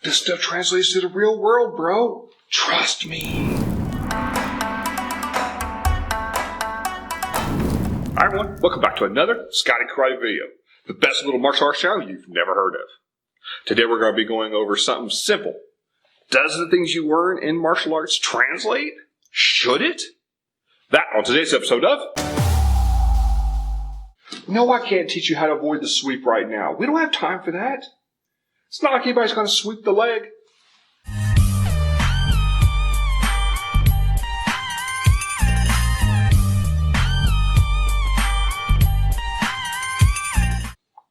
This stuff translates to the real world, bro. Trust me. Hi everyone, welcome back to another Scotty Karate video. The best little martial arts channel you've never heard of. Today we're going to be going over something simple. Does the things you learn in martial arts translate? Should it? That on today's episode of... No, I can't teach you how to avoid the sweep right now. We don't have time for that. It's not like anybody's going to sweep the leg.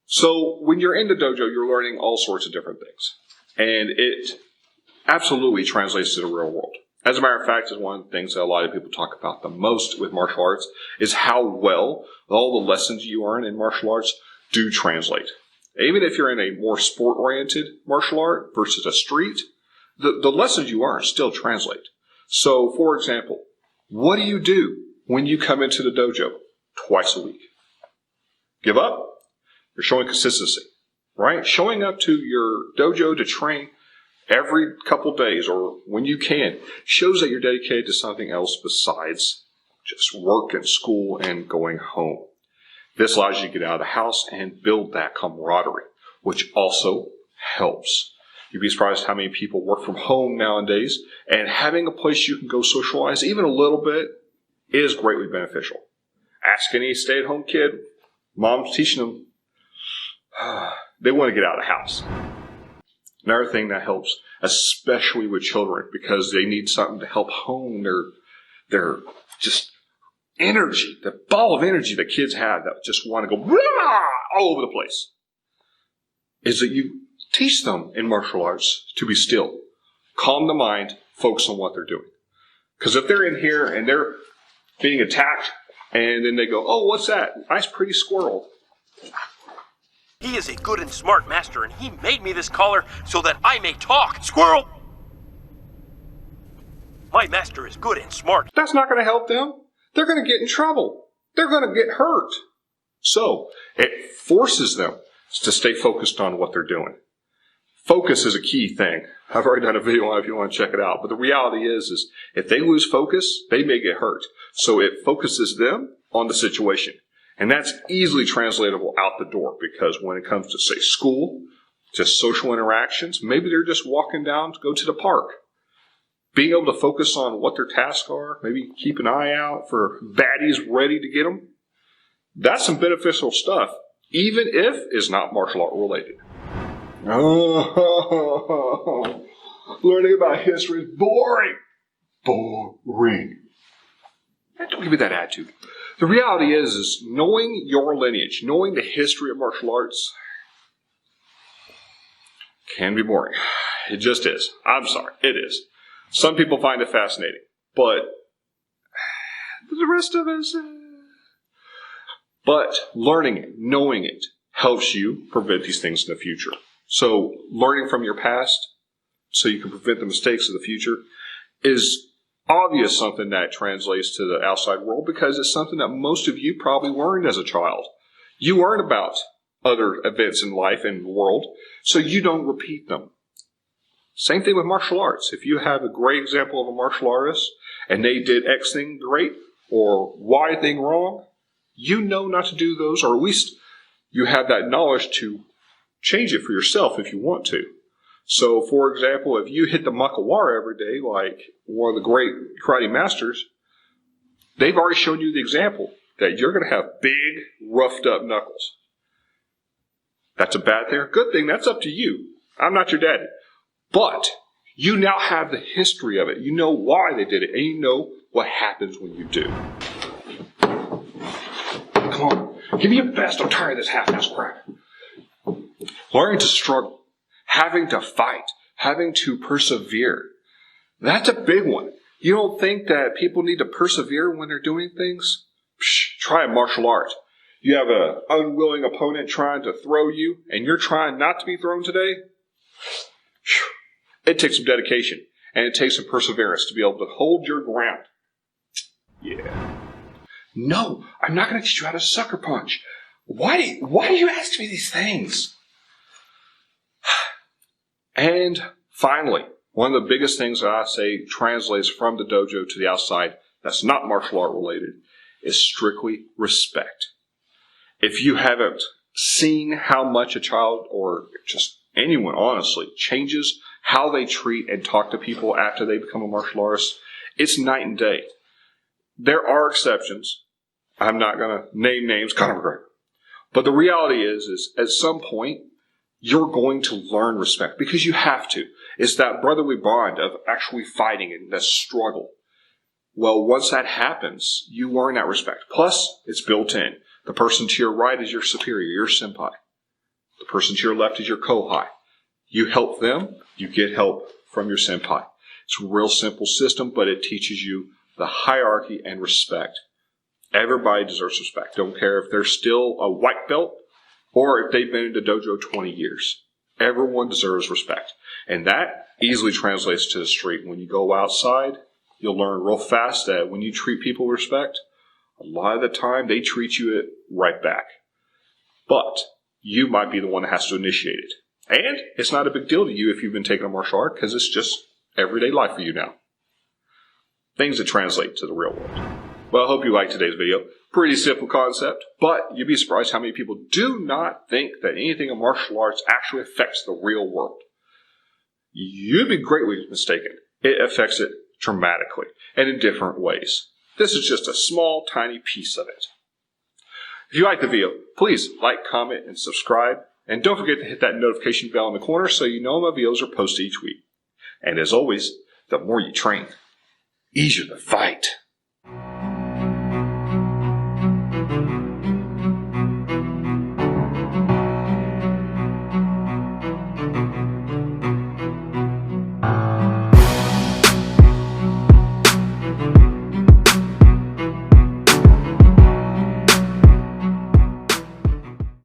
So when you're in the dojo, you're learning all sorts of different things. And it absolutely translates to the real world. As a matter of fact, it's one of the things that a lot of people talk about the most with martial arts is how well all the lessons you learn in martial arts do translate. Even if you're in a more sport-oriented martial art versus a street, the lessons you learn still translate. So, for example, what do you do when you come into the dojo twice a week? Give up? You're showing consistency, right? Showing up to your dojo to train every couple days or when you can shows that you're dedicated to something else besides just work and school and going home. This allows you to get out of the house and build that camaraderie, which also helps. You'd be surprised how many people work from home nowadays, and having a place you can go socialize even a little bit is greatly beneficial. Ask any stay-at-home kid, mom's teaching them, they want to get out of the house. Another thing that helps, especially with children, because they need something to help hone their just energy, the ball of energy that kids have that just want to go all over the place, is that you teach them in martial arts to be still, calm the mind, focus on what they're doing. Because if they're in here and they're being attacked and then they go, oh, what's that? Nice pretty squirrel. He is a good and smart master, and he made me this collar so that I may talk. Squirrel! My master is good and smart. That's not going to help them. They're going to get in trouble. They're going to get hurt. So it forces them to stay focused on what they're doing. Focus is a key thing. I've already done a video on it if you want to check it out. But the reality is if they lose focus, they may get hurt. So it focuses them on the situation. And that's easily translatable out the door because when it comes to, say, school, just social interactions, maybe they're just walking down to go to the park. Being able to focus on what their tasks are, maybe keep an eye out for baddies ready to get them. That's some beneficial stuff, even if it's not martial art related. Oh, learning about history is boring. Boring. Don't give me that attitude. The reality is knowing your lineage, knowing the history of martial arts can be boring. It just is. I'm sorry. It is. Some people find it fascinating, but the rest of us... But learning it, knowing it, helps you prevent these things in the future. So learning from your past so you can prevent the mistakes of the future is obvious something that translates to the outside world because it's something that most of you probably learned as a child. You learn about other events in life and the world, so you don't repeat them. Same thing with martial arts. If you have a great example of a martial artist and they did X thing great or Y thing wrong, you know not to do those, or at least you have that knowledge to change it for yourself if you want to. So, for example, if you hit the makawara every day, like one of the great karate masters, they've already shown you the example that you're going to have big, roughed up knuckles. That's a bad thing or good thing. That's up to you. I'm not your daddy. But you now have the history of it. You know why they did it, and you know what happens when you do. Come on. Give me your best. I'm tired of this half-ass crap. Learning to struggle. Having to fight, having to persevere. That's a big one. You don't think that people need to persevere when they're doing things? Try a martial art. You have an unwilling opponent trying to throw you, and you're trying not to be thrown today? It takes some dedication, and it takes some perseverance to be able to hold your ground. Yeah. No, I'm not going to teach you how to sucker punch. Why do you ask me these things? And Finally, one of the biggest things that I say translates from the dojo to the outside that's not martial art related is strictly respect. If you haven't seen how much a child or just anyone, honestly, changes how they treat and talk to people after they become a martial artist, it's night and day. There are exceptions. I'm not going to name names, kind of regret. But the reality is at some point, you're going to learn respect because you have to. It's that brotherly bond of actually fighting and that struggle. Well, once that happens, you learn that respect. Plus, it's built in. The person to your right is your superior, your senpai. The person to your left is your kohai. You help them, you get help from your senpai. It's a real simple system, but it teaches you the hierarchy and respect. Everybody deserves respect. Don't care if they're still a white belt or if they've been in the dojo 20 years. Everyone deserves respect. And that easily translates to the street. When you go outside, you'll learn real fast that when you treat people with respect, a lot of the time they treat you right back. But you might be the one that has to initiate it. And it's not a big deal to you if you've been taking a martial art because it's just everyday life for you now. Things that translate to the real world. Well, I hope you liked today's video. Pretty simple concept, but you'd be surprised how many people do not think that anything in martial arts actually affects the real world. You'd be greatly mistaken. It affects it dramatically and in different ways. This is just a small, tiny piece of it. If you like the video, please like, comment, and subscribe. And don't forget to hit that notification bell in the corner so you know my videos are posted each week. And as always, the more you train, easier to fight.